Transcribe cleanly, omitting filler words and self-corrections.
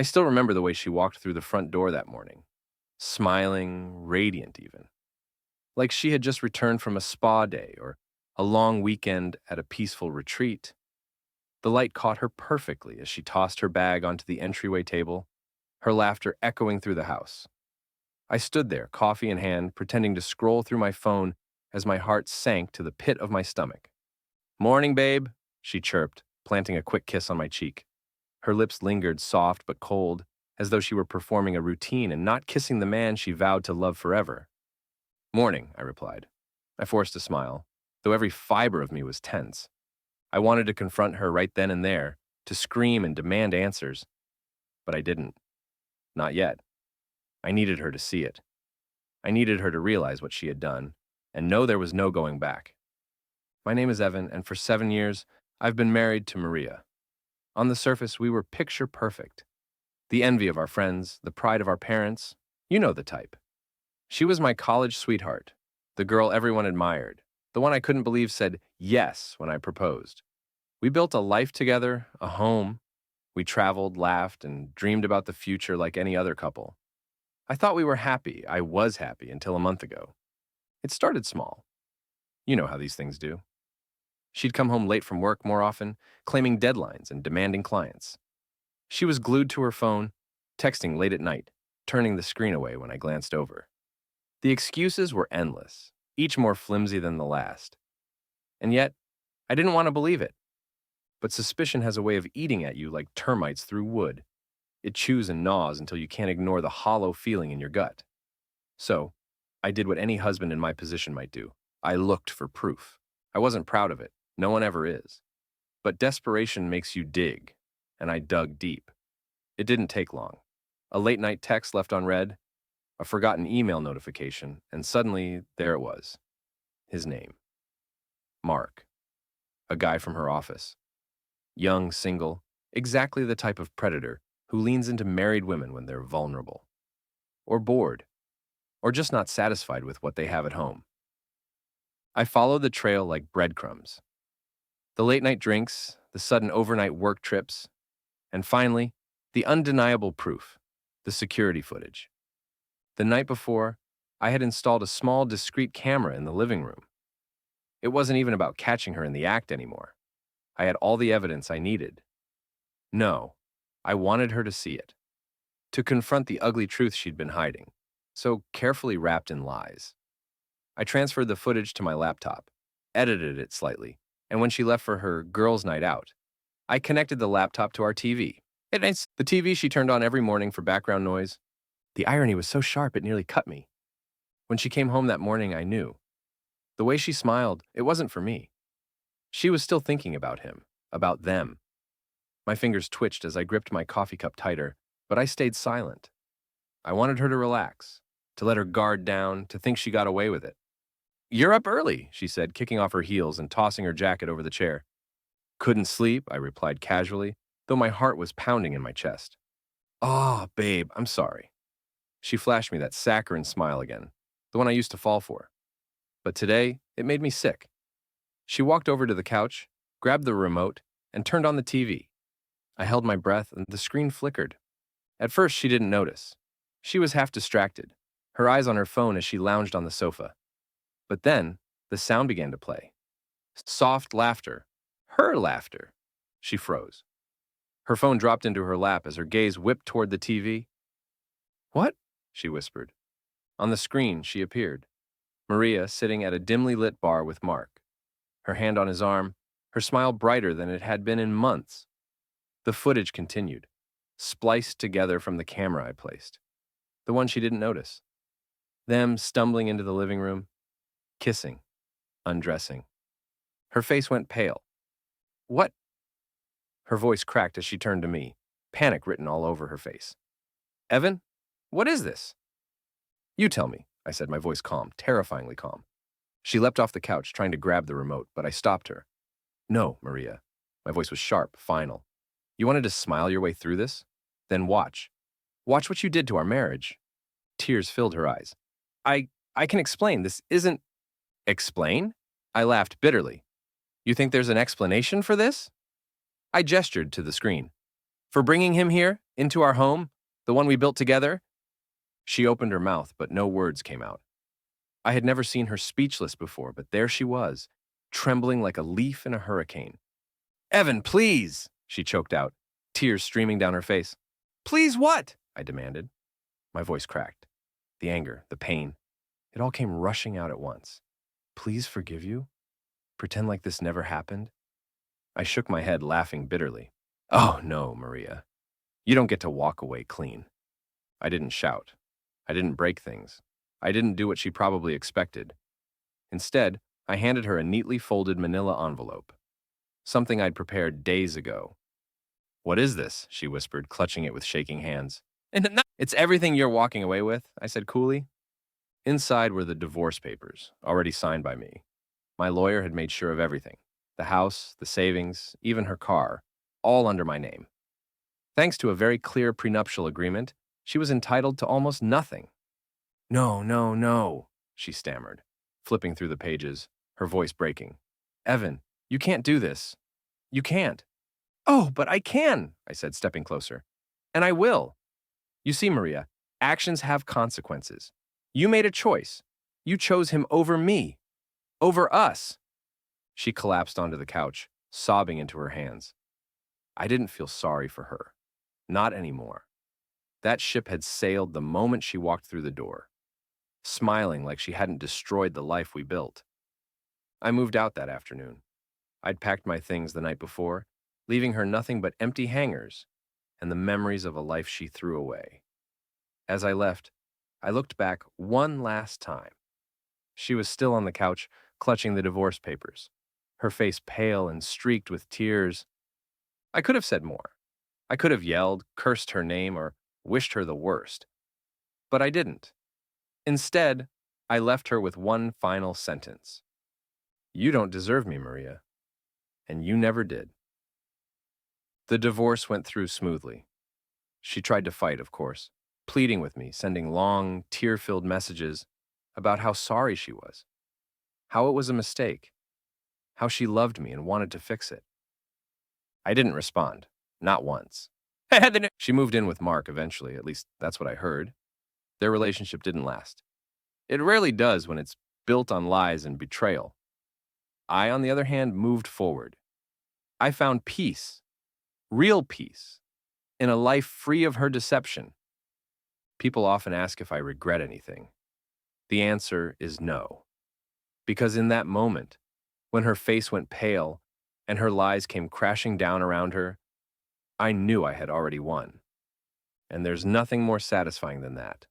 I still remember the way she walked through the front door that morning, smiling, radiant even, like she had just returned from a spa day or a long weekend at a peaceful retreat. The light caught her perfectly as she tossed her bag onto the entryway table, her laughter echoing through the house. I stood there, coffee in hand, pretending to scroll through my phone as my heart sank to the pit of my stomach. "Morning, babe," she chirped, planting a quick kiss on my cheek. Her lips lingered soft but cold, as though she were performing a routine and not kissing the man she vowed to love forever. "Morning," I replied. I forced a smile, though every fiber of me was tense. I wanted to confront her right then and there, to scream and demand answers, but I didn't. Not yet. I needed her to see it. I needed her to realize what she had done, and know there was no going back. My name is Evan, and for 7 years, I've been married to Maria. On the surface, we were picture perfect. The envy of our friends, the pride of our parents. You know the type. She was my college sweetheart, the girl everyone admired, the one I couldn't believe said yes when I proposed. We built a life together, a home. We traveled, laughed, and dreamed about the future like any other couple. I thought we were happy. I was happy until a month ago. It started small. You know how these things do. She'd come home late from work more often, claiming deadlines and demanding clients. She was glued to her phone, texting late at night, turning the screen away when I glanced over. The excuses were endless, each more flimsy than the last. And yet, I didn't want to believe it. But suspicion has a way of eating at you like termites through wood. It chews and gnaws until you can't ignore the hollow feeling in your gut. So, I did what any husband in my position might do. I looked for proof. I wasn't proud of it. No one ever is. But desperation makes you dig, and I dug deep. It didn't take long. A late-night text left unread, a forgotten email notification, and suddenly, there it was. His name. Mark. A guy from her office. Young, single, exactly the type of predator who leans into married women when they're vulnerable. Or bored. Or just not satisfied with what they have at home. I followed the trail like breadcrumbs. The late-night drinks, the sudden overnight work trips, and finally, the undeniable proof, the security footage. The night before, I had installed a small, discreet camera in the living room. It wasn't even about catching her in the act anymore. I had all the evidence I needed. No, I wanted her to see it, to confront the ugly truth she'd been hiding, so carefully wrapped in lies. I transferred the footage to my laptop, edited it slightly, and when she left for her girls' night out, I connected the laptop to our TV. It's the TV she turned on every morning for background noise. The irony was so sharp it nearly cut me. When she came home that morning, I knew. The way she smiled, it wasn't for me. She was still thinking about him, about them. My fingers twitched as I gripped my coffee cup tighter, but I stayed silent. I wanted her to relax, to let her guard down, to think she got away with it. "You're up early," she said, kicking off her heels and tossing her jacket over the chair. "Couldn't sleep," I replied casually, though my heart was pounding in my chest. "Oh, babe, I'm sorry." She flashed me that saccharine smile again, the one I used to fall for. But today, it made me sick. She walked over to the couch, grabbed the remote, and turned on the TV. I held my breath, and the screen flickered. At first, she didn't notice. She was half distracted, her eyes on her phone as she lounged on the sofa. But then, the sound began to play. Soft laughter. Her laughter. She froze. Her phone dropped into her lap as her gaze whipped toward the TV. "What?" she whispered. On the screen, she appeared. Maria sitting at a dimly lit bar with Mark. Her hand on his arm, her smile brighter than it had been in months. The footage continued, spliced together from the camera I placed. The one she didn't notice. Them stumbling into the living room, kissing, undressing. Her face went pale. "What?" Her voice cracked as she turned to me, panic written all over her face. "Evan, what is this?" "You tell me," I said, my voice calm, terrifyingly calm. She leapt off the couch, trying to grab the remote, but I stopped her. "No, Maria." My voice was sharp, final. "You wanted to smile your way through this? Then watch. Watch what you did to our marriage." Tears filled her eyes. I can explain. This isn't—" "Explain?" I laughed bitterly. "You think there's an explanation for this?" I gestured to the screen. "For bringing him here, Into our home? The one we built together? She opened her mouth, but no words came out. I had never seen her speechless before, but there she was, trembling like a leaf in a hurricane. Evan, please, she choked out, tears streaming down her face. Please what? I demanded. My voice cracked. The anger, the pain, it all came rushing out at once. Please forgive you? Pretend like this never happened? I shook my head, laughing bitterly. Oh, no, Maria. You don't get to walk away clean. I didn't shout. I didn't break things. I didn't do what she probably expected. Instead, I handed her a neatly folded manila envelope, something I'd prepared days ago. What is this? She whispered, clutching it with shaking hands. It's everything you're walking away with, I said coolly. Inside were the divorce papers, already signed by me. My lawyer had made sure of everything. The house, the savings, even her car, all under my name. Thanks to a very clear prenuptial agreement, she was entitled to almost nothing. No, no, no, she stammered, flipping through the pages, her voice breaking. Evan, you can't do this. You can't. Oh, but I can, I said, stepping closer. And I will. You see, Maria, actions have consequences. You made a choice. You chose him over me. Over us. She collapsed onto the couch, sobbing into her hands. I didn't feel sorry for her. Not anymore. That ship had sailed the moment she walked through the door, smiling like she hadn't destroyed the life we built. I moved out that afternoon. I'd packed my things the night before, leaving her nothing but empty hangers and the memories of a life she threw away. As I left, I looked back one last time. She was still on the couch, clutching the divorce papers, her face pale and streaked with tears. I could have said more. I could have yelled, cursed her name, or wished her the worst. But I didn't. Instead, I left her with one final sentence. You don't deserve me, Maria. And you never did. The divorce went through smoothly. She tried to fight, of course, pleading with me, sending long, tear-filled messages about how sorry she was, how it was a mistake, how she loved me and wanted to fix it. I didn't respond, not once. She moved in with Mark eventually, at least that's what I heard. Their relationship didn't last. It rarely does when it's built on lies and betrayal. I, on the other hand, moved forward. I found peace, real peace, in a life free of her deception. People often ask if I regret anything. The answer is no. Because in that moment, when her face went pale and her lies came crashing down around her, I knew I had already won. And there's nothing more satisfying than that.